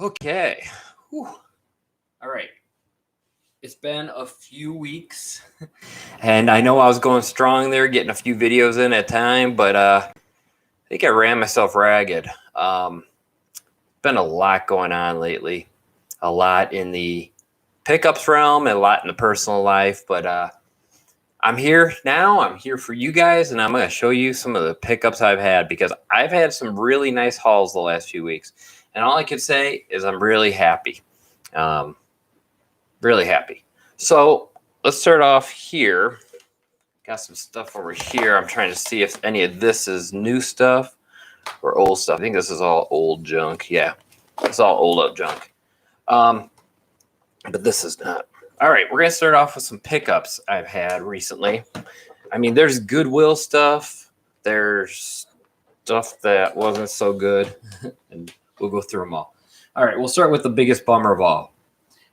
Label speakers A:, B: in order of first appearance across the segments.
A: Okay. Whew. All right. It's been a few weeks, and I know I was going strong there, getting a few videos in at a time, but I think I ran myself ragged. Been a lot going on lately, a lot in the pickups realm and a lot in the personal life, but I'm here now. I'm here for you guys, and I'm going to show you some of the pickups I've had because I've had some really nice hauls the last few weeks, and all I can say is I'm really happy. Really happy. So let's start off here. Got some stuff over here. I'm trying to see if any of this is new stuff or old stuff. I think this is all old junk. Yeah, it's all old up junk. But this is not. All right, we're going to start off with some pickups I've had recently. I mean, there's Goodwill stuff. There's stuff that wasn't so good. And we'll go through them all. All right, we'll start with the biggest bummer of all.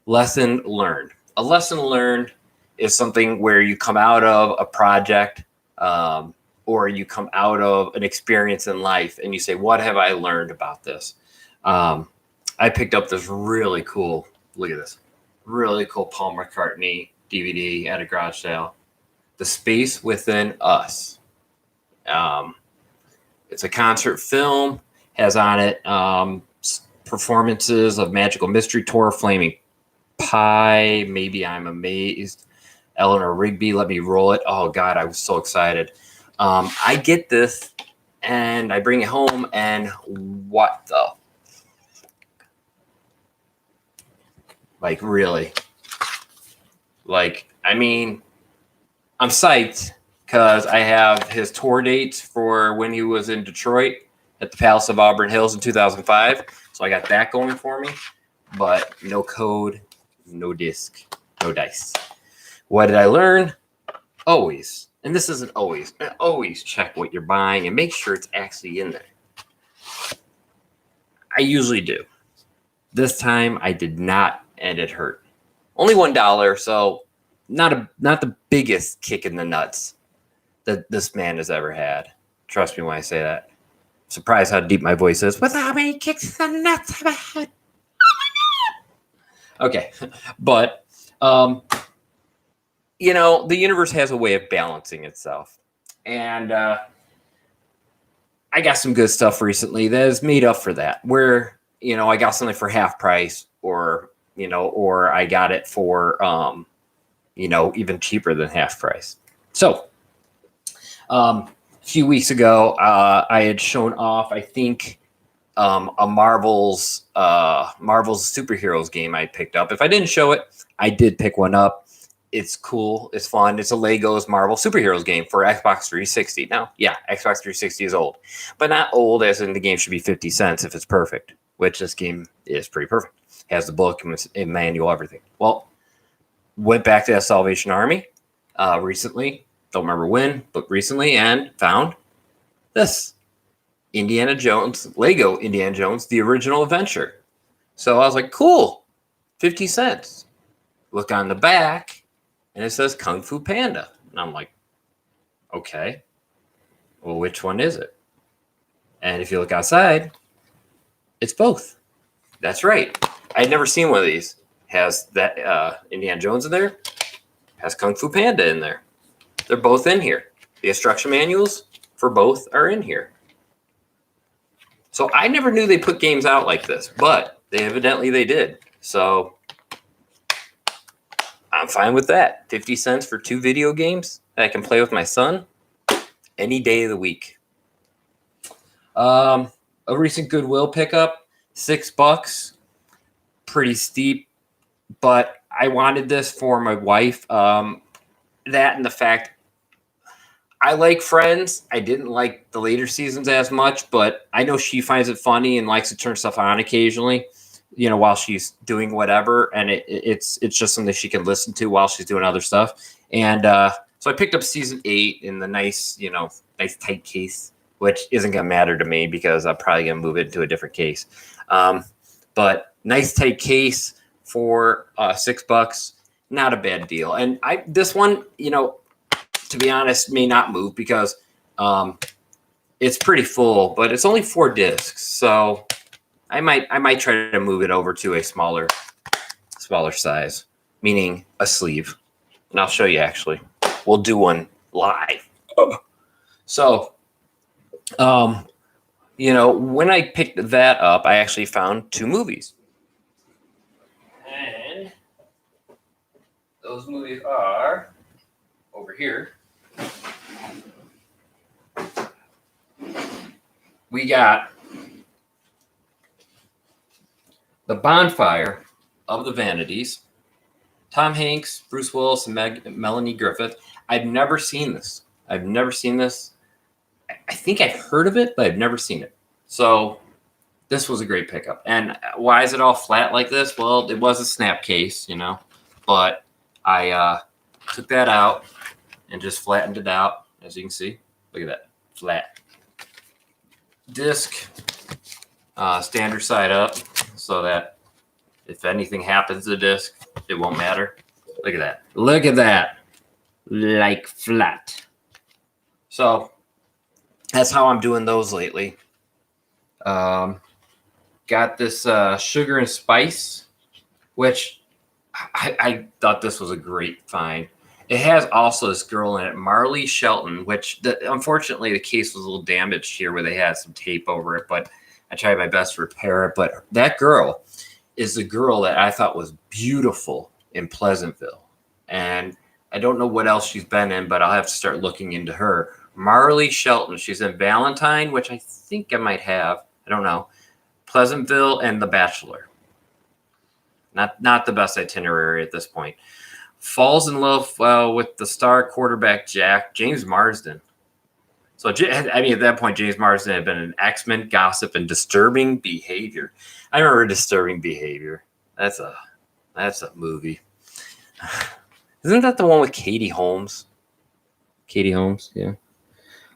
A: Lesson learned. A lesson learned is something where you come out of a project or you come out of an experience in life and you say, what have I learned about this? I picked up this really cool, look at this, really cool Paul McCartney DVD at a garage sale. The Space Within Us. It's a concert film, has on it performances of Magical Mystery Tour, Flaming Pie, Maybe I'm Amazed, Eleanor Rigby, Let Me Roll It. Oh God, I was so excited. I get this and I bring it home and what the? Like really? Like, I mean, I'm psyched because I have his tour dates for when he was in Detroit at the Palace of Auburn Hills in 2005. So I got that going for me, but no code. No disc, no dice. What did I learn? Always, and this isn't always check what you're buying and make sure it's actually in there. I usually do. This time I did not, and it hurt. Only $1, so not the biggest kick in the nuts that this man has ever had. Trust me when I say that. Surprised how deep my voice is. With how many kicks in the nuts have I had? Okay, but, you know, the universe has a way of balancing itself. And I got some good stuff recently that has made up for that, where, you know, I got something for half price or, you know, or I got it for, you know, even cheaper than half price. So a few weeks ago, I had shown off, I think, a Marvel's superheroes game I picked up. If I didn't show it, I did pick one up. It's cool. It's fun. It's a Legos Marvel superheroes game for Xbox 360. Now, yeah, Xbox 360 is old, but not old as in the game should be 50 cents if it's perfect, which this game is pretty perfect. It has the book and manual, everything. Well, went back to that Salvation Army recently. Don't remember when, but recently, and found this. Indiana Jones, Lego Indiana Jones, the original adventure. So I was like, cool, 50 cents. Look on the back, and it says Kung Fu Panda. And I'm like, okay, well, which one is it? And if you look outside, it's both. That's right. I had never seen one of these. Has that Indiana Jones in there, has Kung Fu Panda in there. They're both in here. The instruction manuals for both are in here. So I never knew they put games out like this, but they did. So I'm fine with that. 50 cents for 2 video games that I can play with my son any day of the week. A recent Goodwill pickup, $6, pretty steep, but I wanted this for my wife. That and the fact I like Friends. I didn't like the later seasons as much, but I know she finds it funny and likes to turn stuff on occasionally, you know, while she's doing whatever. And it's just something she can listen to while she's doing other stuff. And so I picked up season 8 in the nice tight case, which isn't going to matter to me because I'm probably going to move it into a different case. But nice tight case for $6, not a bad deal. And this one, you know, to be honest, may not move because it's pretty full, but it's only 4 discs. So I might try to move it over to a smaller size, meaning a sleeve. And I'll show you actually. We'll do one live. So, you know, when I picked that up, I actually found 2 movies. And those movies are over here. We got The Bonfire of the Vanities. Tom Hanks, Bruce Willis, and Melanie Griffith. I've never seen this. I think I've heard of it, but I've never seen it. So this was a great pickup. And why is it all flat like this? Well, it was a snap case, you know, but I took that out and just flattened it out. As you can see, look at that, flat. Disc, standard side up, so that if anything happens to the disc, it won't matter. Look at that. Look at that. Like flat. So that's how I'm doing those lately. Got this Sugar and Spice, which I thought this was a great find. It has also this girl in it, Marley Shelton, which unfortunately the case was a little damaged here where they had some tape over it, but I tried my best to repair it. But that girl is the girl that I thought was beautiful in Pleasantville. And I don't know what else she's been in, but I'll have to start looking into her. Marley Shelton. She's in Valentine, which I think I might have. I don't know. Pleasantville and The Bachelor. Not the best itinerary at this point. Falls in love with the star quarterback James Marsden. So, I mean, at that point, James Marsden had been in X-Men, Gossip, and Disturbing Behavior. I remember Disturbing Behavior. That's a movie. Isn't that the one with Katie Holmes? Katie Holmes, yeah.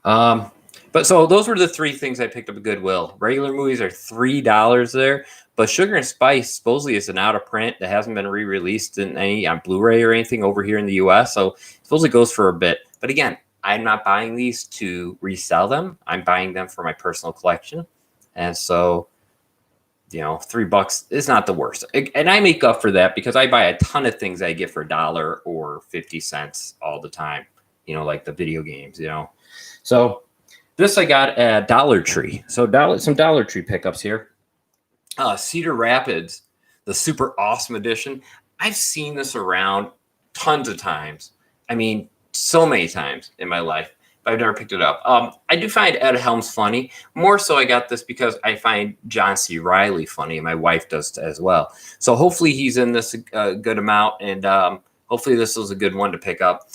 A: But so those were the 3 things I picked up at Goodwill. Regular movies are $3 there, but Sugar and Spice supposedly is an out of print that hasn't been re-released in on Blu-ray or anything over here in the US. So supposedly goes for a bit. But again, I'm not buying these to resell them. I'm buying them for my personal collection. And so, you know, $3 is not the worst. And I make up for that because I buy a ton of things I get for $1 or 50 cents all the time, you know, like the video games, you know. So this I got at Dollar Tree. So some Dollar Tree pickups here. Cedar Rapids, the Super Awesome Edition. I've seen this around tons of times. I mean, so many times in my life, but I've never picked it up. I do find Ed Helms funny. More so I got this because I find John C. Reilly funny, and my wife does as well. So hopefully he's in this a good amount, and hopefully this was a good one to pick up.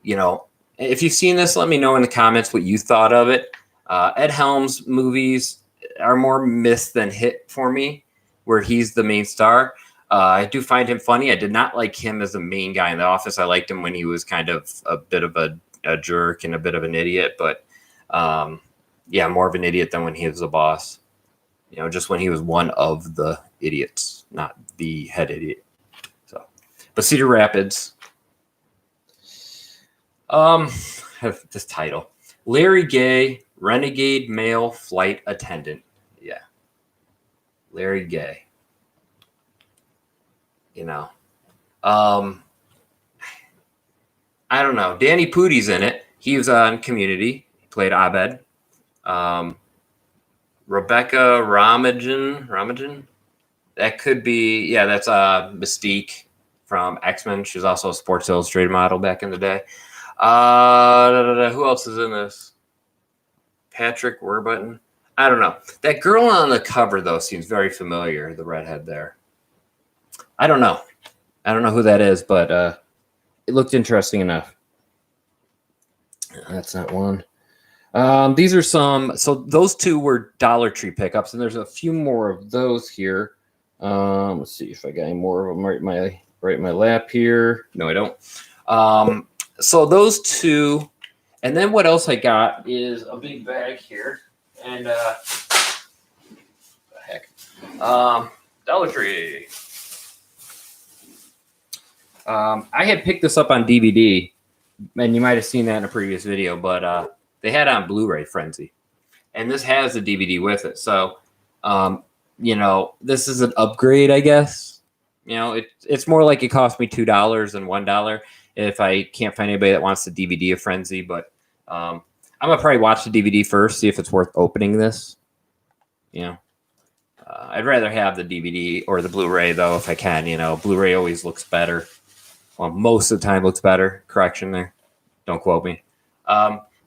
A: You know, if you've seen this, let me know in the comments what you thought of it. Ed Helms movies are more miss than hit for me, where he's the main star. I do find him funny. I did not like him as the main guy in The Office. I liked him when he was kind of a bit of a jerk and a bit of an idiot, but yeah, more of an idiot than when he was the boss. You know, just when he was one of the idiots, not the head idiot. So, but Cedar Rapids. Have this title: Larry Gay, Renegade Male Flight Attendant. Yeah, Larry Gay. You know, I don't know. Danny Pudi's in it. He was on Community. He played Abed. Rebecca Ramajan. That could be, yeah, that's Mystique from X-Men. She was also a Sports Illustrated model back in the day. Who else is in this? Patrick Warburton. I don't know. That girl on the cover, though, seems very familiar, the redhead there. I don't know who that is, but it looked interesting enough. That's not one. These are some. So those 2 were Dollar Tree pickups, and there's a few more of those here. Let's see if I got any more of them right in my lap here. No, I don't. So those 2, and then what else I got is a big bag here, and the heck, Dollar Tree. I had picked this up on DVD, and you might have seen that in a previous video, but they had it on Blu-ray Frenzy, and this has the DVD with it. So this is an upgrade, I guess. It's more like it cost me $2 than $1 if I can't find anybody that wants the DVD of Frenzy. But I'm gonna probably watch the DVD first, see if it's worth opening this. I'd rather have the DVD or the Blu-ray though, if I can. Blu-ray always looks better. Well, most of the time looks better. Correction there. Don't quote me.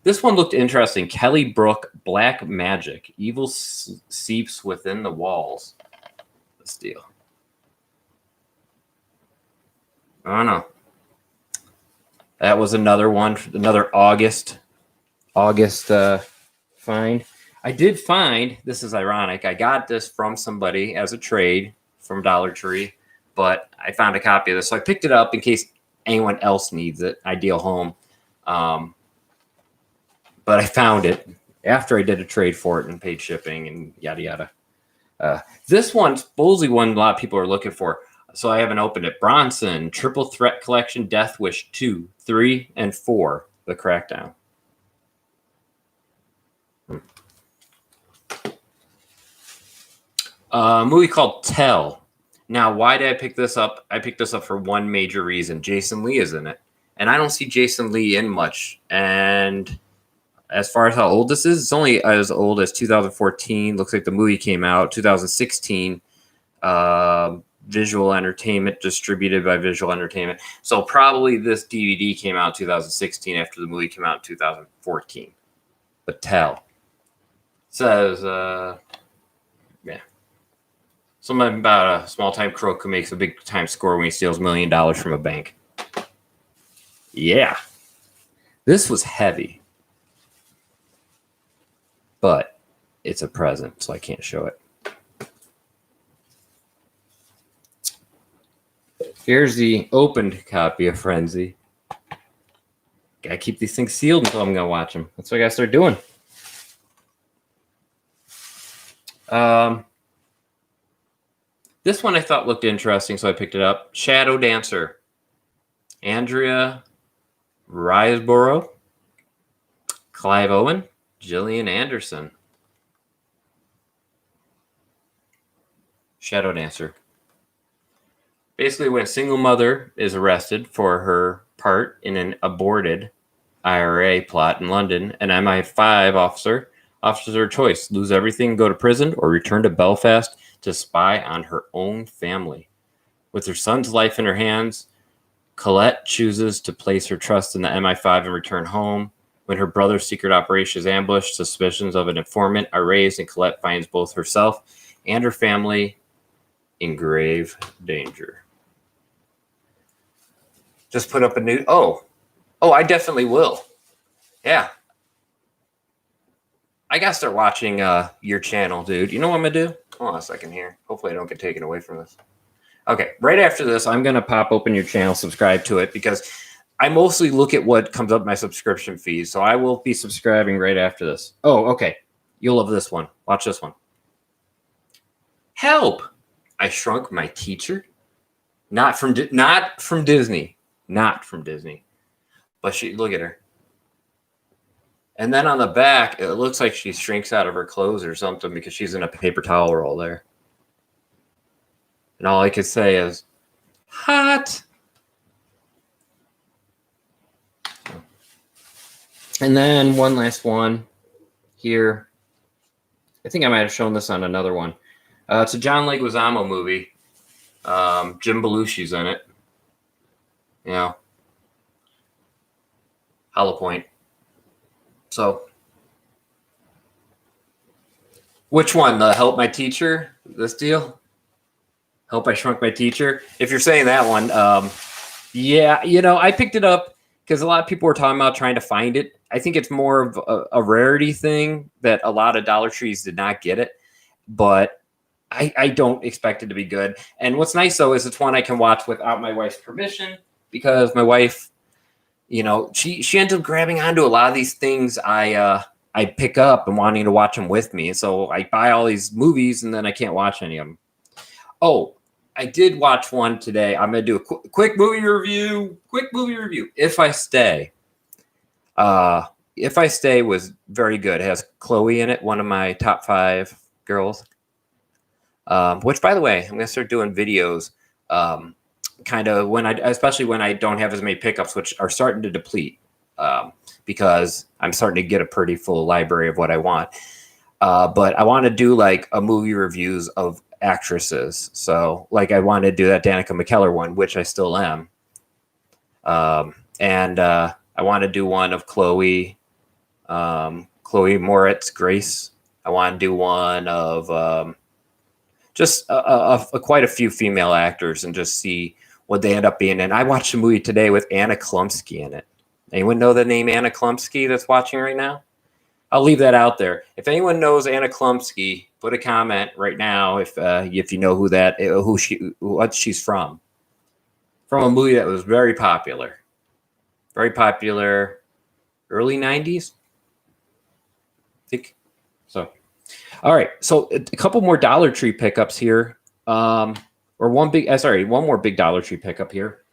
A: This one looked interesting. Kelly Brook, Black Magic. Evil seeps within the walls. This deal. I don't know. That was another one. Another August find. I did find, this is ironic, I got this from somebody as a trade from Dollar Tree, but I found a copy of this. So I picked it up in case anyone else needs it. Ideal Home. But I found it after I did a trade for it and paid shipping and yada, yada. This one's supposedly one a lot of people are looking for. So I haven't opened it. Bronson, Triple Threat Collection, Death Wish 2, 3, and 4, The Crackdown. A movie called Tell. Now, why did I pick this up? I picked this up for one major reason. Jason Lee is in it. And I don't see Jason Lee in much. And as far as how old this is, it's only as old as 2014. Looks like the movie came out 2016. Visual Entertainment, distributed by Visual Entertainment. So probably this DVD came out 2016 after the movie came out in 2014. But Tell. It says, yeah. Something about a small-time crook who makes a big-time score when he steals $1 million from a bank. Yeah. This was heavy. But it's a present, so I can't show it. Here's the opened copy of Frenzy. Gotta keep these things sealed until I'm gonna watch them. That's what I gotta start doing. This one I thought looked interesting, so I picked it up. Shadow Dancer. Andrea Riseborough, Clive Owen, Gillian Anderson. Shadow Dancer. Basically, when a single mother is arrested for her part in an aborted IRA plot in London, an MI5 officer offers her choice: lose everything, go to prison, or return to Belfast to spy on her own family. With her son's life in her hands, Colette chooses to place her trust in the MI5 and return home. When her brother's secret operation is ambushed, suspicions of an informant are raised, and Colette finds both herself and her family in grave danger. Just put up a new... Oh, I definitely will. Yeah. I gotta start watching your channel, dude. You know what I'm gonna do? Hold on a second here. Hopefully I don't get taken away from this. Okay, right after this, I'm gonna pop open your channel, subscribe to it, because I mostly look at what comes up my subscription fees. So I will be subscribing right after this. Oh, okay. You'll love this one. Watch this one. Help! I Shrunk My Teacher. Not from Disney. Not from Disney. But look at her. And then on the back, it looks like she shrinks out of her clothes or something because she's in a paper towel roll there. And all I could say is, hot. And then one last one here. I think I might have shown this on another one. It's a John Leguizamo movie. Jim Belushi's in it. You know, Hollow Point. So, which one? The Help My Teacher? This deal? Help I Shrunk My Teacher? If you're saying that one, yeah, you know, I picked it up because a lot of people were talking about trying to find it. I think it's more of a rarity thing that a lot of Dollar Trees did not get it, but I don't expect it to be good. And what's nice, though, is it's one I can watch without my wife's permission, because my wife, you know, she ends up grabbing onto a lot of these things I pick up and wanting to watch them with me. And so I buy all these movies and then I can't watch any of them. Oh, I did watch one today. I'm going to do a quick movie review. If I Stay. If I Stay was very good. It has Chloe in it, one of my top 5 girls. Which, by the way, I'm gonna start doing videos, kind of especially when I don't have as many pickups, which are starting to deplete, because I'm starting to get a pretty full library of what I want. But I want to do like a movie reviews of actresses. So like I want to do that Danica McKellar one, which I still am. And I want to do one of Chloe Moretz Grace. I want to do one of just quite a few female actors and just see what they end up being. And I watched a movie today with Anna Klumsky in it. Anyone know the name Anna Klumsky that's watching right now? I'll leave that out there. If anyone knows Anna Klumsky, put a comment right now if you know what she's from. From a movie that was very popular, early '90s. I think so. All right, so a couple more Dollar Tree pickups here, or one more big Dollar Tree pickup here.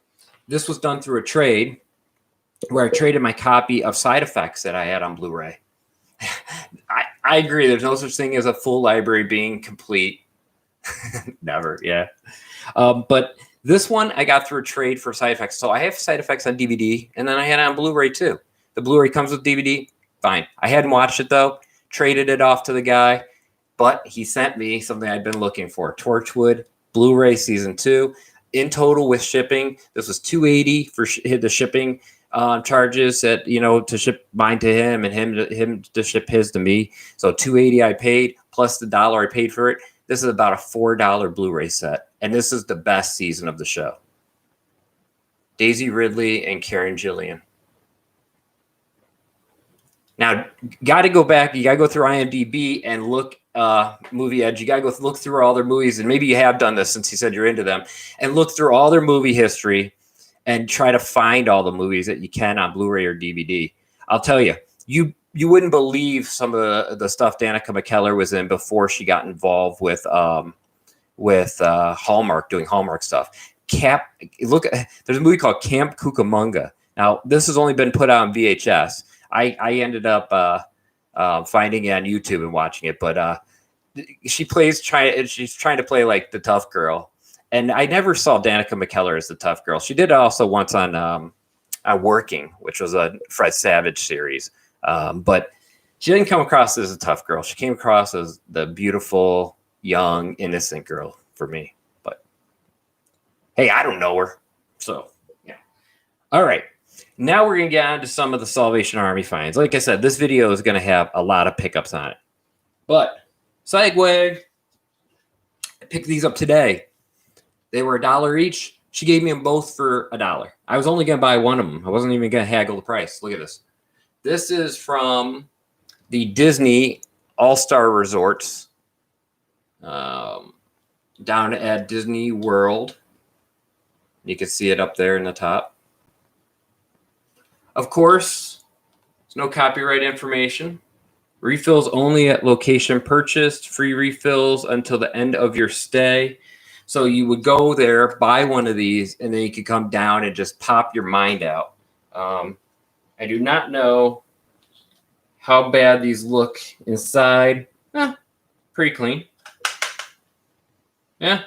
A: This was done through a trade where I traded my copy of Side Effects that I had on Blu-ray. I agree. There's no such thing as a full library being complete. Never, yeah. But this one I got through a trade for Side Effects. So I have Side Effects on DVD, and then I had it on Blu-ray too. The Blu-ray comes with DVD. Fine. I hadn't watched it though. Traded it off to the guy, but he sent me something I'd been looking for: Torchwood Blu-ray Season 2. In total with shipping, this was $280 for the shipping charges that, to ship mine to him and him to ship his to me. So $280 I paid plus the $1 I paid for it. This is about a $4 Blu-ray set, and this is the best season of the show. Daisy Ridley and Karen Gillian. Now, got to go back. You got to go through IMDb and look, Movie Edge. You got to go look through all their movies, and maybe you have done this since you said you're into them, and look through all their movie history and try to find all the movies that you can on Blu-ray or DVD. I'll tell you, you wouldn't believe some of the stuff Danica McKellar was in before she got involved with Hallmark, doing Hallmark stuff. There's a movie called Camp Cucamonga. Now, this has only been put out on VHS. I ended up finding it on YouTube and watching it, but she's trying to play like the tough girl. And I never saw Danica McKellar as the tough girl. She did it also once on Working, which was a Fred Savage series. But she didn't come across as a tough girl. She came across as the beautiful, young, innocent girl for me. But hey, I don't know her. So, yeah. All right. Now we're going to get on to some of the Salvation Army finds. Like I said, this video is going to have a lot of pickups on it. But, segue. I picked these up today. They were $1 each. She gave me them both for $1. I was only going to buy one of them. I wasn't even going to haggle the price. Look at this. This is from the Disney All-Star Resorts down at Disney World. You can see it up there in the top. Of course, there's no copyright information. Refills only at location purchased. Free refills until the end of your stay. So you would go there, buy one of these, and then you could come down and just pop your mind out. I do not know how bad these look inside. Pretty clean. Yeah.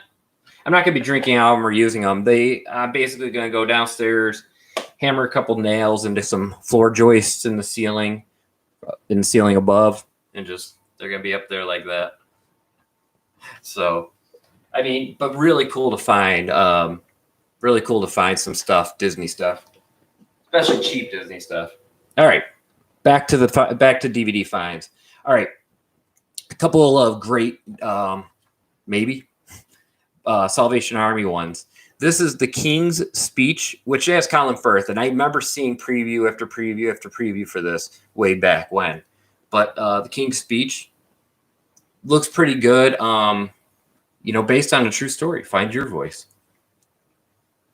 A: I'm not going to be drinking out of them or using them. I'm basically going to go downstairs, hammer a couple nails into some floor joists in the ceiling above, and just they're going to be up there like that. So, I mean, but really cool to find. Really cool to find some stuff, Disney stuff, especially cheap Disney stuff. All right, back to DVD finds. All right, a couple of great, Salvation Army ones. This is The King's Speech, which has Colin Firth, and I remember seeing preview after preview after preview for this way back when. But The King's Speech looks pretty good. Based on a true story. Find your voice.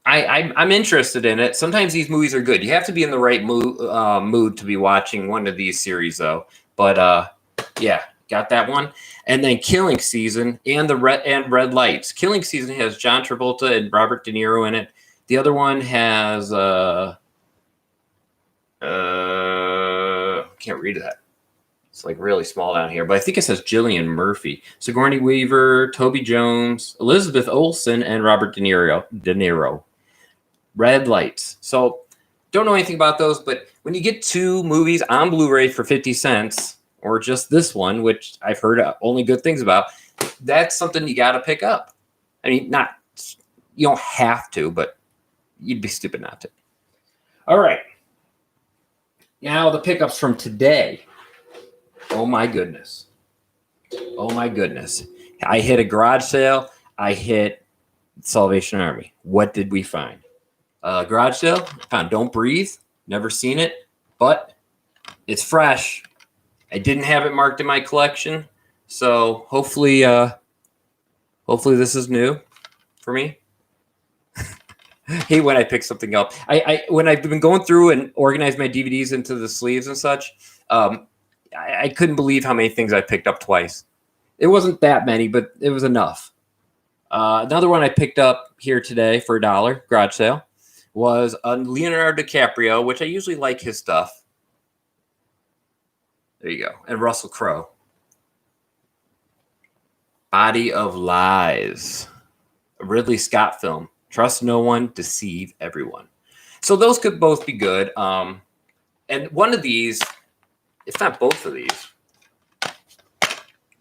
A: I'm interested in it. Sometimes these movies are good. You have to be in the right mood to be watching one of these series, though. But yeah, got that one. And then Killing Season and Red Lights. Killing Season has John Travolta and Robert De Niro in it. The other one has can't read that. It's like really small down here, but I think it says Cillian Murphy, Sigourney Weaver, Toby Jones, Elizabeth Olsen, and Robert De Niro. Red Lights. So don't know anything about those, but when you get 2 movies on Blu-ray for 50 cents, or just this one, which I've heard only good things about, that's something you got to pick up. I mean, you don't have to, but you'd be stupid not to. All right. Now the pickups from today. Oh my goodness. Oh my goodness. I hit a garage sale. I hit Salvation Army. What did we find? Garage sale. Found Don't Breathe. Never seen it, but it's fresh. I didn't have it marked in my collection, so hopefully this is new for me. Hate when I pick something up. I when I've been going through and organized my DVDs into the sleeves and such, I couldn't believe how many things I picked up twice. It wasn't that many, but it was enough. Another one I picked up here today for $1, garage sale, was Leonardo DiCaprio, which I usually like his stuff. There you go. And Russell Crowe. Body of Lies. A Ridley Scott film. Trust no one, deceive everyone. So those could both be good. And one of these, if not both of these,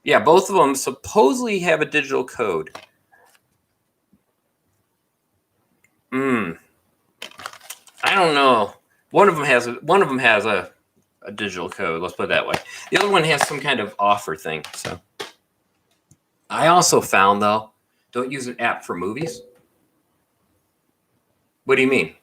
A: yeah, both of them supposedly have a digital code. I don't know. One of them has a digital code. Let's put it that way. The other one has some kind of offer thing. So I also found, though, don't use an app for movies. What do you mean?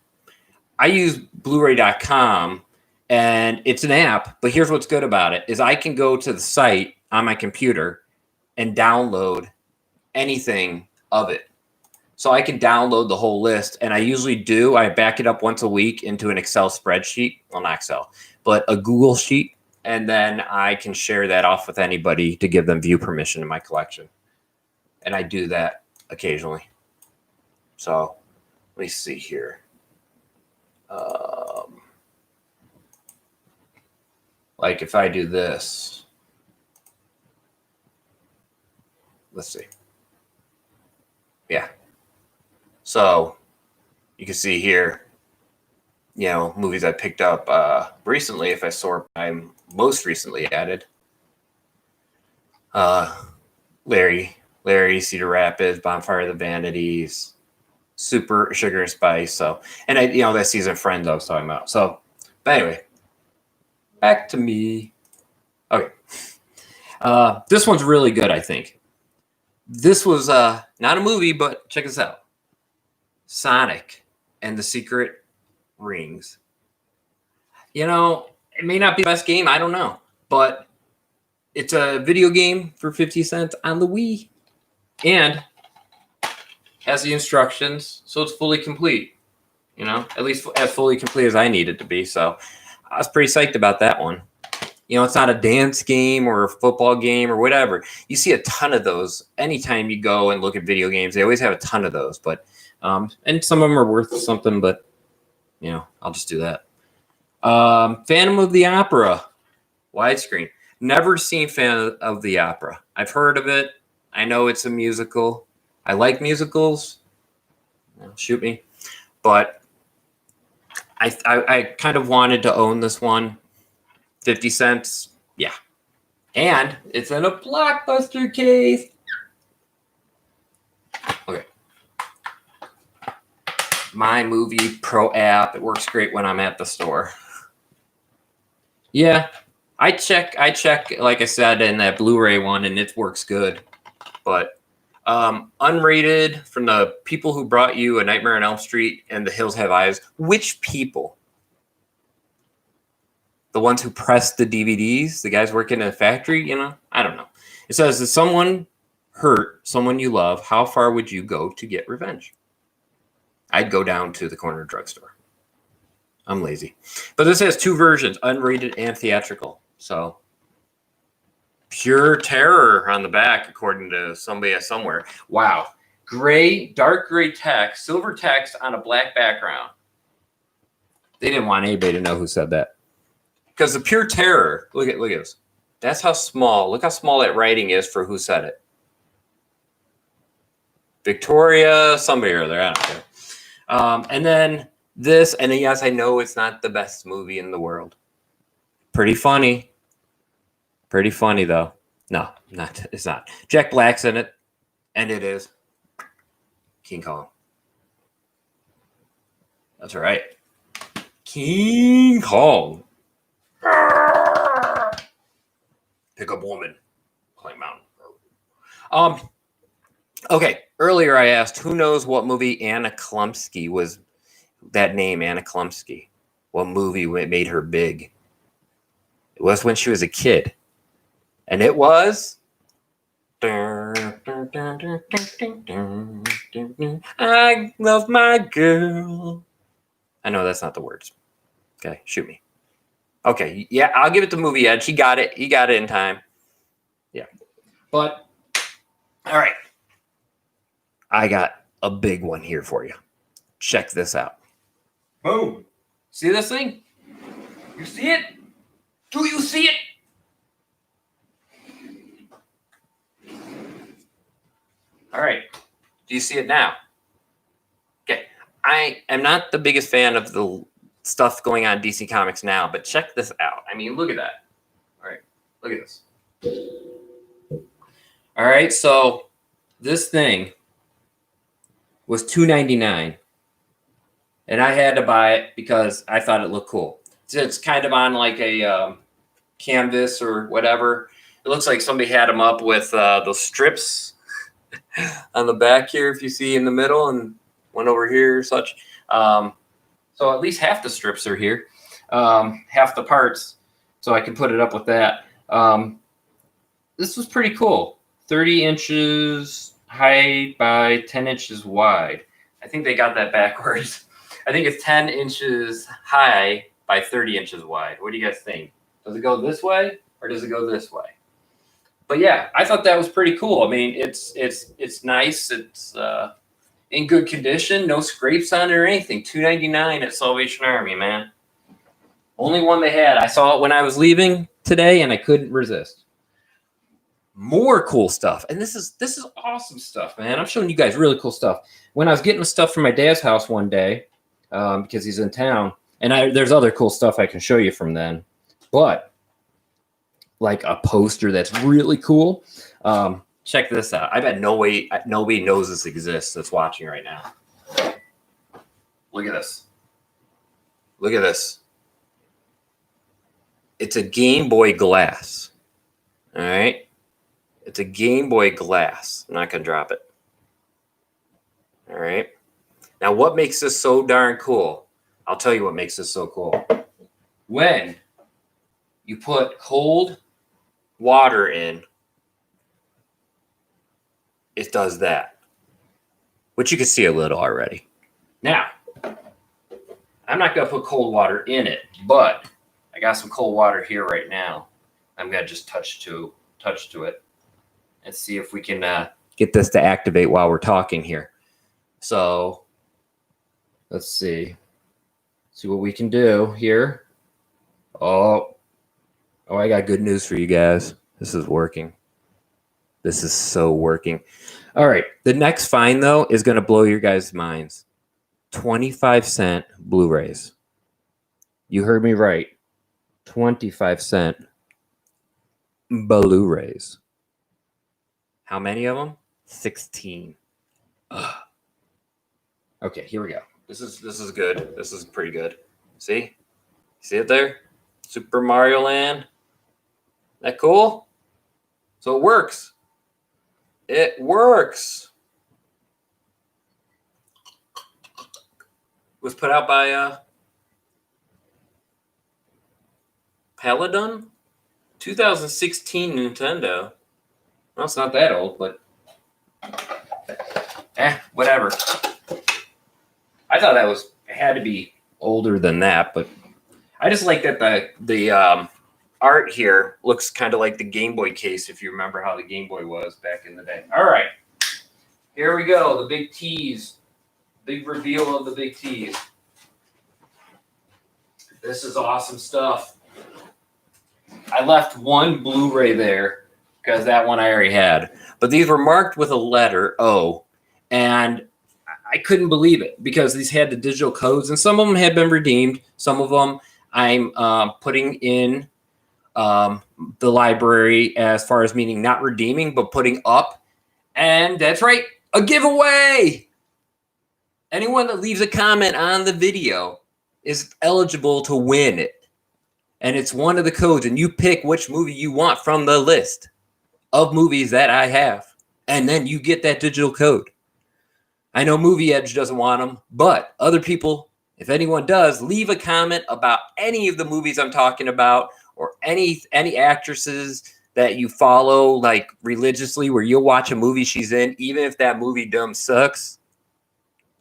A: I use Blu-ray.com, and it's an app, but here's what's good about it, is I can go to the site on my computer and download anything of it. So I can download the whole list, and I usually do. I back it up once a week into an Excel spreadsheet. Well, not Excel, but a Google sheet, and then I can share that off with anybody to give them view permission in my collection. And I do that occasionally. So let me see here. Like if I do this, let's see. Yeah. So you can see here, movies I picked up recently. If I sort, I'm most recently added Larry, Cedar Rapids, Bonfire of the Vanities, Super Sugar and Spice. So, and that season Friends I was talking about. So, but anyway, back to me. Okay. This one's really good, I think. This was not a movie, but check this out. Sonic and the Secret Rings. It may not be the best game, I don't know, but it's a video game for 50 cents on the Wii and has the instructions, so it's fully complete, at least as fully complete as I need it to be. So I was pretty psyched about that one. It's not a dance game or a football game or whatever. You see a ton of those anytime you go and look at video games. They always have a ton of those, but and some of them are worth something, but I'll just do that. Phantom of the Opera, widescreen. Never seen Phantom of the Opera. I've heard of it. I know it's a musical. I like musicals. Shoot me. But I kind of wanted to own this one. 50 cents. Yeah. And it's in a Blockbuster case. Okay. My Movie Pro app. It works great when I'm at the store. Yeah. I check, like I said, in that Blu-ray one, and it works good. But unrated from the people who brought you A Nightmare on Elm Street and The Hills Have Eyes. Which people? The ones who pressed the DVDs? The guys working in a factory? I don't know. It says, if someone hurt someone you love, how far would you go to get revenge? I'd go down to the corner drugstore. I'm lazy. But this has 2 versions, unrated and theatrical. So pure terror on the back, according to somebody somewhere. Wow. Dark gray text, silver text on a black background. They didn't want anybody to know who said that. Because the pure terror, look at this. That's how small. Look how small that writing is for who said it. Victoria, somebody or other. I don't care. And then this, and yes, I know it's not the best movie in the world. Pretty funny. Pretty funny though. No, not. It's not. Jack Black's in it, and it is King Kong. That's right. King Kong. Pick up woman. Climb mountain. Okay. Earlier I asked who knows what movie Anna Klumsky was. That name, Anna Klumsky. What movie made her big? It was when she was a kid, and it was. I love my girl. I know that's not the words. Okay, shoot me. Okay, yeah, I'll give it the movie edge. He got it. He got it in time. Yeah. But, all right. I got a big one here for you. Check this out. Boom. See this thing? You see it? Do you see it? All right. Do you see it now? Okay. I am not the biggest fan of the stuff going on DC Comics now, but check this out. I mean, look at that. All right. Look at this. All right. So this thing was $2.99, and I had to buy it because I thought it looked cool. It's kind of on like a canvas or whatever. It looks like somebody had them up with those strips on the back here, if you see in the middle, and one over here or such. So at least half the strips are here, half the parts, so I can put it up with that. This was pretty cool. 30 inches high by 10 inches wide. I think they got that backwards. I think it's 10 inches high by 30 inches wide. What do you guys think? Does it go this way or does it go this way? But yeah, I thought that was pretty cool. I mean, it's nice. It's in good condition, no scrapes on it or anything. $2.99 at Salvation Army, man. Only one they had. I saw it when I was leaving today, and I couldn't resist. More cool stuff, and this is awesome stuff, man. I'm showing you guys really cool stuff. When I was getting the stuff from my dad's house one day, because he's in town, and there's other cool stuff I can show you from then, but like a poster that's really cool. Check this out. I bet nobody knows this exists that's watching right now. Look at this. Look at this. It's a Game Boy Glass. All right. It's a Game Boy Glass. I'm not going to drop it. All right. Now, what makes this so darn cool? I'll tell you what makes this so cool. When you put cold water in, it does that, which you can see a little already. Now, I'm not going to put cold water in it, but I got some cold water here right now. I'm going to just touch to it and see if we can get this to activate while we're talking here. So let's see what we can do here. Oh, I got good news for you guys. This is working. This is so working. All right. The next find, though, is going to blow your guys' minds. 25-cent Blu-rays. You heard me right. 25-cent Blu-rays. How many of them? 16. Ugh. Okay, here we go. This is good. This is pretty good. See? See it there? Super Mario Land. That cool? So it works. It works. It was put out by Paladin, 2016 Nintendo. Well, it's not that old, but whatever. I thought that had to be older than that, but I just like that the art here looks kind of like the Game Boy case, if you remember how the Game Boy was back in the day. All right, here we go. The big tease, big reveal of the big tease. This is awesome stuff. I left one Blu-ray there because that one I already had. But these were marked with a letter O, and I couldn't believe it because these had the digital codes, and some of them had been redeemed. Some of them I'm putting in the library as far as meaning not redeeming, but putting up. And that's right, a giveaway. Anyone that leaves a comment on the video is eligible to win it. And it's one of the codes, and you pick which movie you want from the list of movies that I have. And then you get that digital code. I know Movie Edge doesn't want them, but other people, if anyone does, leave a comment about any of the movies I'm talking about or any actresses that you follow like religiously where you'll watch a movie she's in, even if that movie sucks.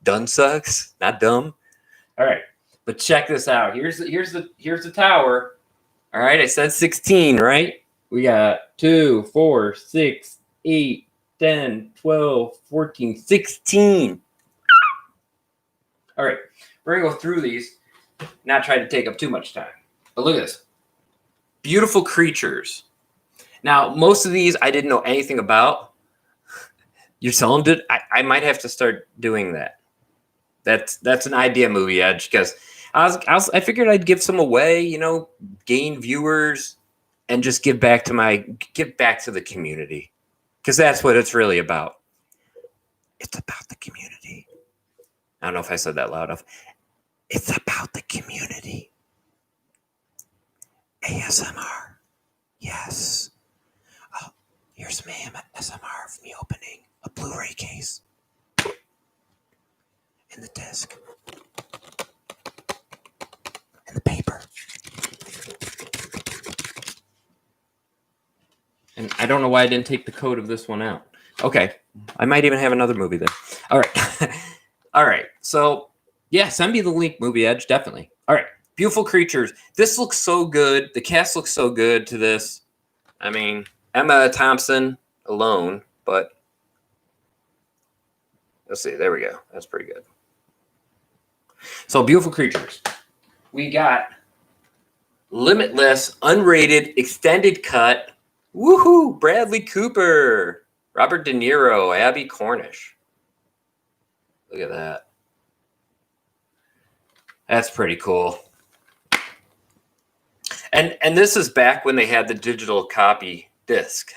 A: Done sucks, not dumb. All right, but check this out. Here's the tower. All right, I said 16, right? We got 2, 4, 6, 8, 10, 12, 14, 16. All right, we're gonna go through these, not try to take up too much time. But look at this. Beautiful creatures. Now, most of these I didn't know anything about. You're selling it? I might have to start doing that. That's an idea, Movie Edge, because I figured I'd give some away, gain viewers, and just give back to the community, because that's what it's really about. It's about the community. I don't know if I said that loud enough. It's about the community. ASMR. Yes. Oh, here's some ASMR of me opening a Blu-ray case. And the disc. And the paper. And I don't know why I didn't take the code of this one out. Okay. I might even have another movie there. All right. All right. So, yeah, send me the link, Movie Edge. Definitely. All right. Beautiful creatures. This looks so good. The cast looks so good to this. I mean, Emma Thompson alone, but let's see. There we go. That's pretty good. So, beautiful creatures. We got Limitless, unrated, extended cut. Woohoo! Bradley Cooper, Robert De Niro, Abby Cornish. Look at that. That's pretty cool. And this is back when they had the digital copy disc.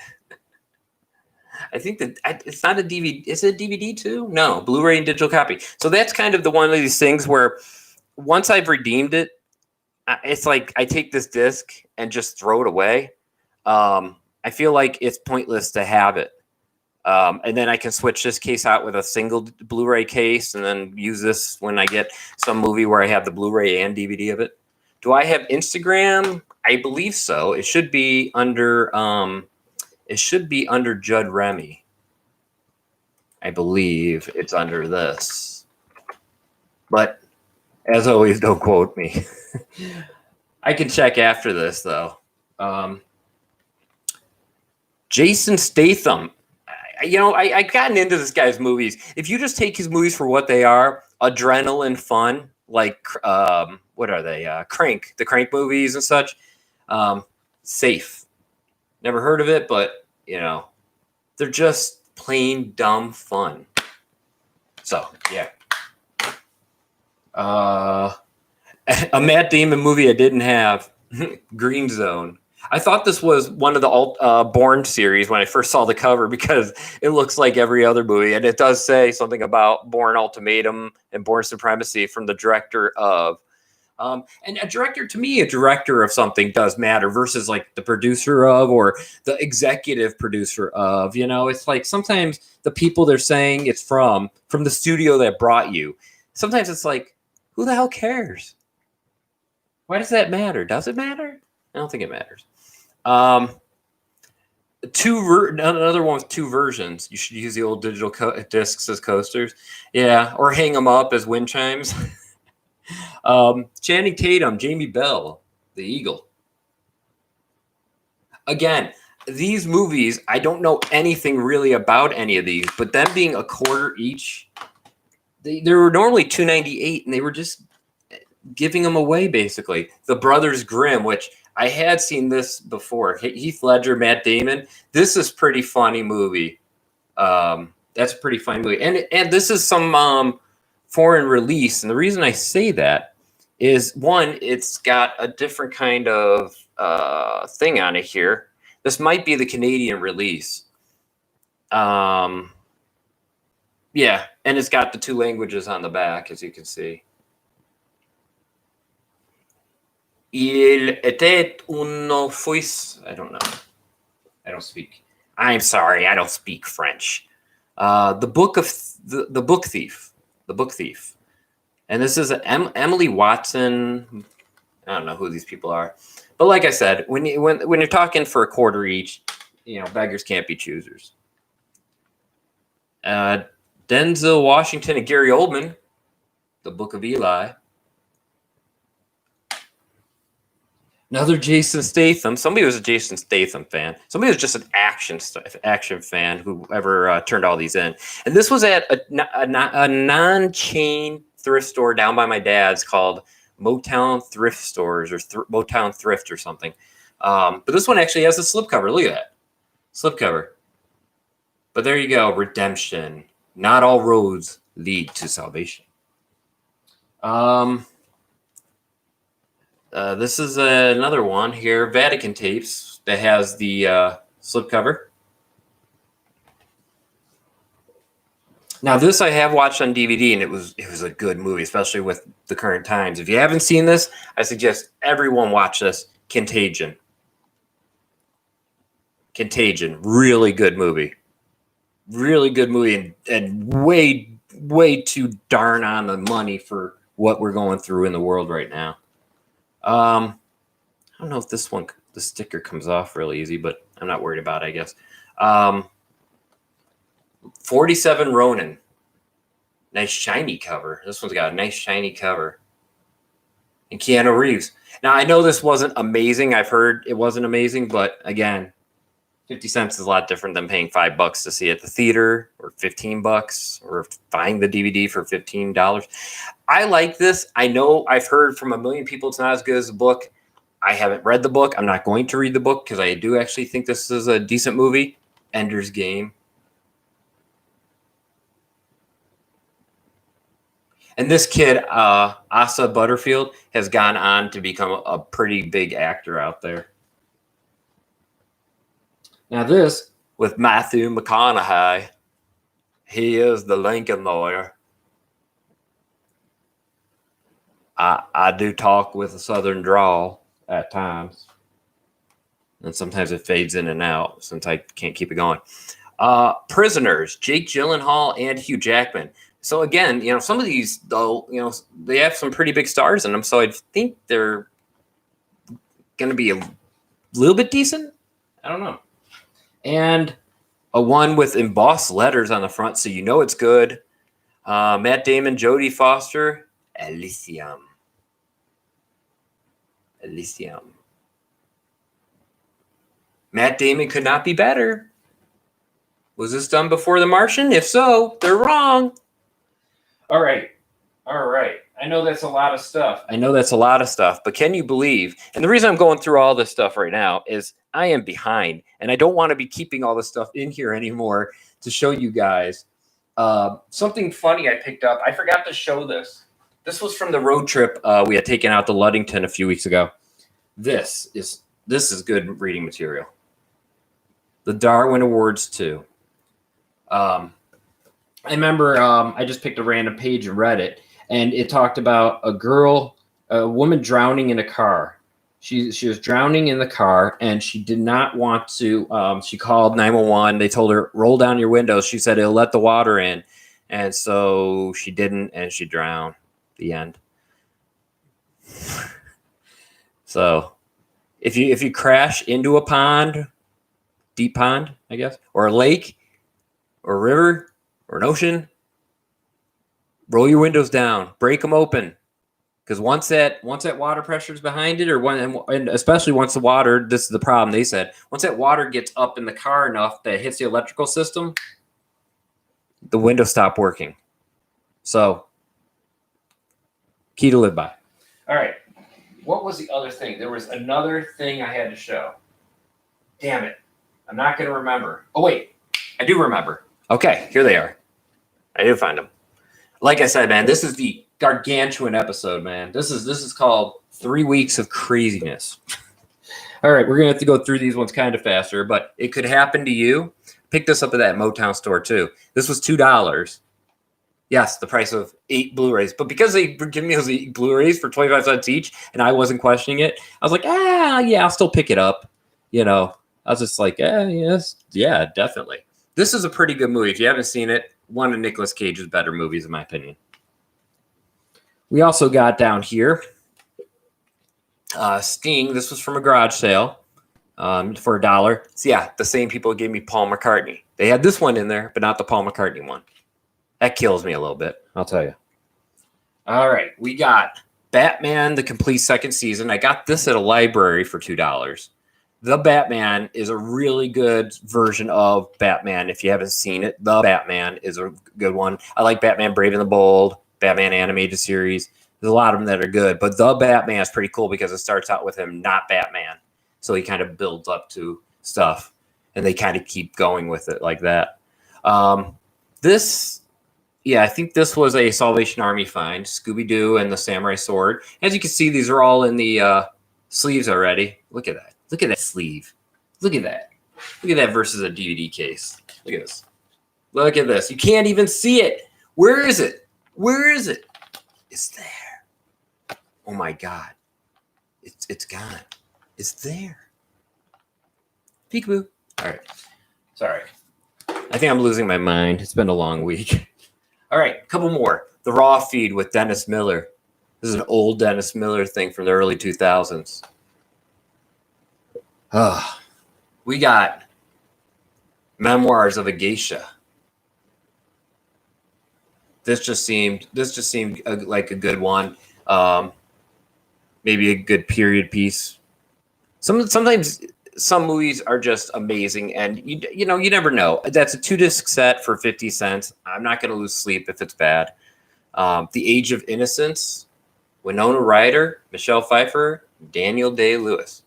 A: I think that it's not a DVD. Is it a DVD too? No, Blu-ray and digital copy. So that's kind of the one of these things where once I've redeemed it, it's like I take this disc and just throw it away. I feel like it's pointless to have it. And then I can switch this case out with a single Blu-ray case and then use this when I get some movie where I have the Blu-ray and DVD of it. Do I have Instagram? I believe so. It should be under Judd Remy. I believe it's under this. But as always, don't quote me. I can check after this though. Jason Statham. I gotten into this guy's movies. If you just take his movies for what they are, adrenaline fun, like what are they? Crank, the Crank movies and such. Safe. Never heard of it, but they're just plain dumb fun. So yeah. A Matt Damon movie I didn't have. Green Zone. I thought this was one of the Bourne series when I first saw the cover because it looks like every other movie. And it does say something about Bourne Ultimatum and Bourne Supremacy from the director of. And a director of something does matter versus like the producer of or the executive producer of. It's like sometimes the people they're saying it's from the studio that brought you. Sometimes it's like, who the hell cares? Why does that matter? Does it matter? I don't think it matters. Another one with two versions. You should use the old digital discs as coasters. Yeah, or hang them up as wind chimes. Channing Tatum, Jamie Bell, The Eagle. Again, these movies, I don't know anything really about any of these, but them being a quarter each, they were normally $2.98, and they were just giving them away basically. The Brothers Grimm, which I had seen this before. Heath Ledger, Matt Damon. This is pretty funny movie. That's a pretty funny movie, and this is some foreign release. And the reason I say that is, one, it's got a different kind of thing on it here. This might be the Canadian release. Yeah, and it's got the 2 languages on the back, as you can see. Il était un fils. I don't know. I don't speak. I'm sorry, I don't speak French. The book of the book thief. The book thief. And this is Emily Watson. I don't know who these people are, but like I said, when you're talking for a quarter each, beggars can't be choosers. Denzel Washington and Gary Oldman, The Book of Eli. Another Jason Statham. Somebody was a Jason Statham fan. Somebody was just an action fan, whoever turned all these in. And this was at a non-chain thrift store down by my dad's called Motown Thrift Stores, or Motown Thrift or something. But this one actually has a slipcover. Look at that. Slipcover. But there you go. Redemption. Not all roads lead to salvation. This is another one here, Vatican tapes, that has the slipcover. Now, this I have watched on DVD, and it was a good movie, especially with the current times. If you haven't seen this, I suggest everyone watch this. Contagion. Really good movie. Really good movie, and way too darn on the money for what we're going through in the world right now. I don't know if the sticker comes off really easy, but I'm not worried about it, I guess. 47 Ronin. Nice shiny cover. This one's got a nice shiny cover. And Keanu Reeves. Now, I know this wasn't amazing. I've heard it wasn't amazing, but again, 50 cents is a lot different than paying $5 to see it at the theater, or $15, or buying the DVD for $15. I like this. I know I've heard from a million people it's not as good as the book. I haven't read the book. I'm not going to read the book because I do actually think this is a decent movie. Ender's Game. And this kid, Asa Butterfield, has gone on to become a pretty big actor out there. Now this, with Matthew McConaughey, he is the Lincoln lawyer. I do talk with a southern drawl at times. And sometimes it fades in and out since I can't keep it going. Prisoners, Jake Gyllenhaal and Hugh Jackman. So again, some of these, though, they have some pretty big stars in them. So I think they're going to be a little bit decent. I don't know. And a one with embossed letters on the front, so it's good. Matt Damon, Jodie Foster, Elysium. Matt Damon could not be better. Was this done before The Martian? If so, they're wrong. All right. I know that's a lot of stuff. But can you believe? And the reason I'm going through all this stuff right now is I am behind, and I don't want to be keeping all this stuff in here anymore to show you guys. Something funny I picked up. I forgot to show this. This was from the road trip we had taken out to Ludington a few weeks ago. This is good reading material. The Darwin Awards 2. I remember I just picked a random page and read it, and it talked about a woman drowning in a car. She was drowning in the car, and she did not want to. She called 911. They told her, roll down your windows. She said it'll let the water in, and so she didn't, and she drowned. The end. So, if you crash into a pond, deep pond, I guess, or a lake, or a river, or an ocean, roll your windows down, break them open, because once that water pressure is behind it, and especially once the water, this is the problem. They said once that water gets up in the car enough that it hits the electrical system, the windows stop working. So, key to live by. All right. What was the other thing? There was another thing I had to show. Damn it. I'm not going to remember. Oh, wait. I do remember. Okay, here they are. I did find them. Like I said, man, this is the gargantuan episode, man. This is called 3 Weeks of Craziness. All right, we're going to have to go through these ones kind of faster, but it could happen to you. Pick this up at that Motown store, too. This was $2. Yes, the price of 8 Blu-rays. But because they were giving me those 8 Blu-rays for 25 cents each, and I wasn't questioning it, I was like, yeah, I'll still pick it up. You know, I was just like, yes, yeah, definitely. This is a pretty good movie. If you haven't seen it, one of Nicolas Cage's better movies, in my opinion. We also got down here Sting. This was from a garage sale for $1. So, yeah, the same people gave me Paul McCartney. They had this one in there, but not the Paul McCartney one. That kills me a little bit, I'll tell you. All right, we got Batman, the complete second season. I got this at a library for $2. The Batman is a really good version of Batman. If you haven't seen it, The Batman is a good one. I like Batman Brave and the Bold, Batman animated series. There's a lot of them that are good, but The Batman is pretty cool because it starts out with him not Batman. So he kind of builds up to stuff, and they kind of keep going with it like that. Yeah, I think this was a Salvation Army find, Scooby-Doo and the Samurai Sword. As you can see, these are all in the sleeves already. Look at that. Look at that sleeve. Look at that. Look at that versus a DVD case. Look at this. Look at this. You can't even see it. Where is it? Where is it? It's there. Oh, my God. It's gone. It's there. Peekaboo. All right. Sorry. I think I'm losing my mind. It's been a long week. All right, a couple more. The Raw Feed with Dennis Miller. This is an old Dennis Miller thing from the early 2000s. We got Memoirs of a Geisha. This just seemed like a good one. Maybe a good period piece. Sometimes some movies are just amazing, and you never know. That's a 2-disc set for 50 cents. I'm not going to lose sleep if it's bad. The Age of Innocence, Winona Ryder, Michelle Pfeiffer, Daniel Day-Lewis.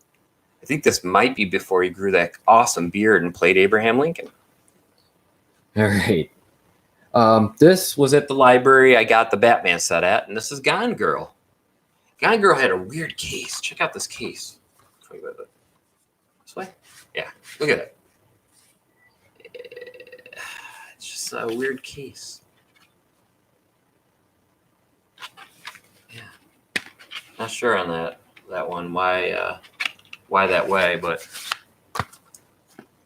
A: I think this might be before he grew that awesome beard and played Abraham Lincoln. All right. This was at the library I got the Batman set at, and this is Gone Girl. Gone Girl had a weird case. Check out this case. This way? Yeah, look at it. It's just a weird case. Yeah, not sure on that one why that way, but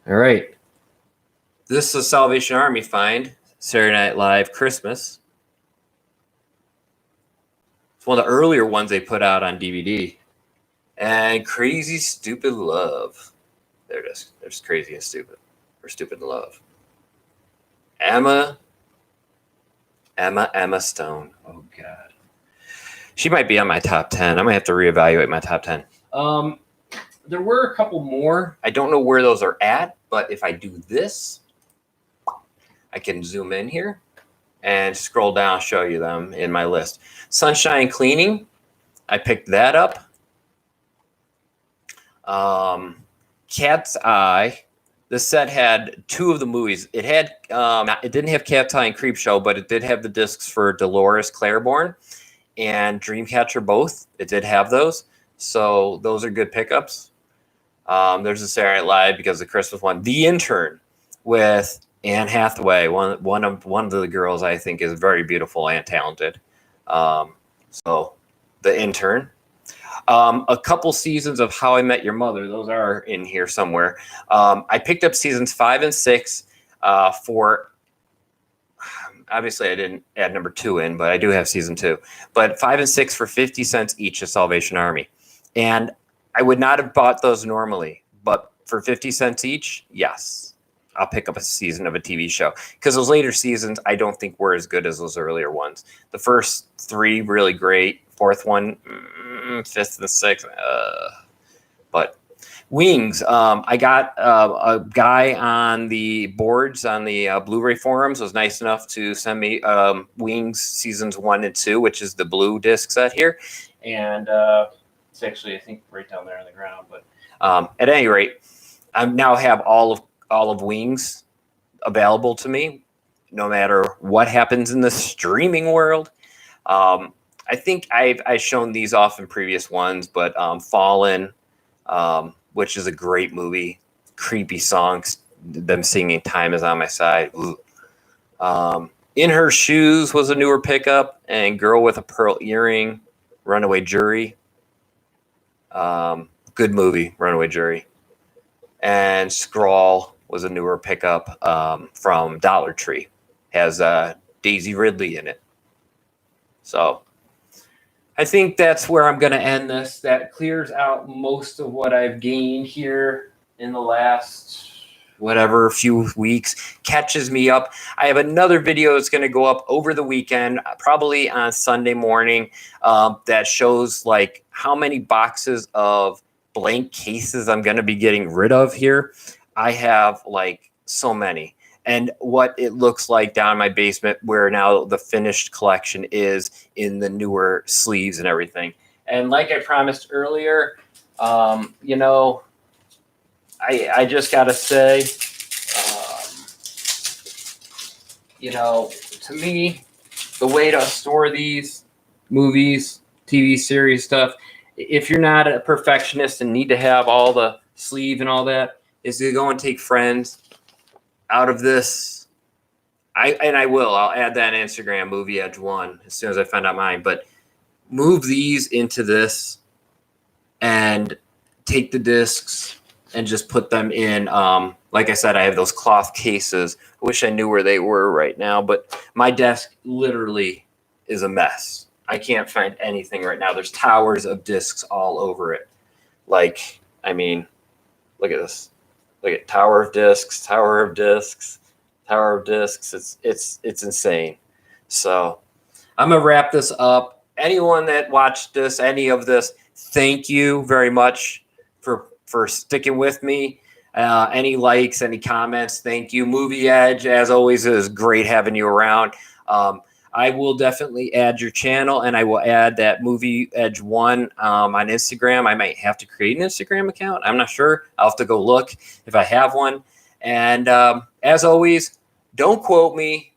A: all right. This is a Salvation Army find. Saturday Night Live Christmas. It's one of the earlier ones they put out on DVD. And Crazy Stupid Love. There it is. There's Crazy and Stupid. Or Stupid Love. Emma Stone. Oh, God. She might be on my top 10. I might have to reevaluate my top 10. There were a couple more. I don't know where those are at, but if I do this, I can zoom in here and scroll down, show you them in my list. Sunshine Cleaning. I picked that up. Cat's Eye. This set had 2 of the movies. It had it didn't have Cat's Eye and Creepshow, but it did have the discs for Dolores Claiborne and Dreamcatcher both. It did have those, so those are good pickups. There's a Saturday Night Live because the Christmas one. The Intern with Anne Hathaway. One of the girls I think is very beautiful and talented. So The Intern. A couple seasons of How I Met Your Mother. Those are in here somewhere. I picked up seasons 5 and 6 for, obviously I didn't add number 2 in, but I do have season 2. But 5 and 6 for 50 cents each at Salvation Army. And I would not have bought those normally, but for 50 cents each, yes. I'll pick up a season of a TV show. Because those later seasons, I don't think were as good as those earlier ones. The first 3, really great. 4th one, 5th and 6th. But Wings, I got a guy on the boards on the Blu-ray forums was nice enough to send me Wings seasons 1 and 2, which is the blue disc set here. And It's actually, I think, right down there on the ground. But at any rate, I now have all of Wings available to me, no matter what happens in the streaming world. I think I've shown these off in previous ones, but Fallen, which is a great movie, creepy songs, them singing "Time Is on My Side." In Her Shoes was a newer pickup, and Girl with a Pearl Earring, Runaway Jury. Good movie, Runaway Jury. And Scrawl was a newer pickup from Dollar Tree. Has Daisy Ridley in it. So I think that's where I'm going to end this. That clears out most of what I've gained here in the last few weeks. Catches me up. I have another video that's going to go up over the weekend, probably on Sunday morning, that shows like how many boxes of blank cases I'm going to be getting rid of here. I have like so many. And what it looks like down in my basement, where now the finished collection is in the newer sleeves and everything. And like I promised earlier, I just got to say, to me, the way to store these movies, TV series stuff, if you're not a perfectionist and need to have all the sleeve and all that, is to go and take friends out of this. I'll add that on Instagram, Movie Edge 1, as soon as I find out mine. But move these into this and take the discs and just put them in. Like I said, I have those cloth cases. I wish I knew where they were right now, but my desk literally is a mess. I can't find anything right now. There's towers of discs all over it. Look at this. Look at Tower of Discs, Tower of Discs, Tower of Discs. It's insane. So I'm gonna wrap this up. Anyone that watched this, any of this, thank you very much for sticking with me. Any likes, any comments, thank you. Movie Edge, as always, is great having you around. I will definitely add your channel, and I will add that Movie Edge 1 on Instagram. I might have to create an Instagram account. I'm not sure. I'll have to go look if I have one. And as always, don't quote me,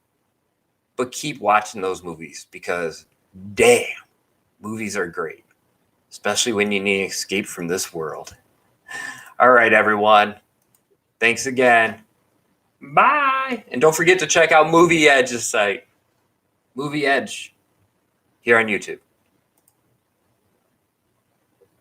A: but keep watching those movies because, damn, movies are great, especially when you need an escape from this world. All right, everyone. Thanks again. Bye. And don't forget to check out Movie Edge's site. Movie Edge here on YouTube.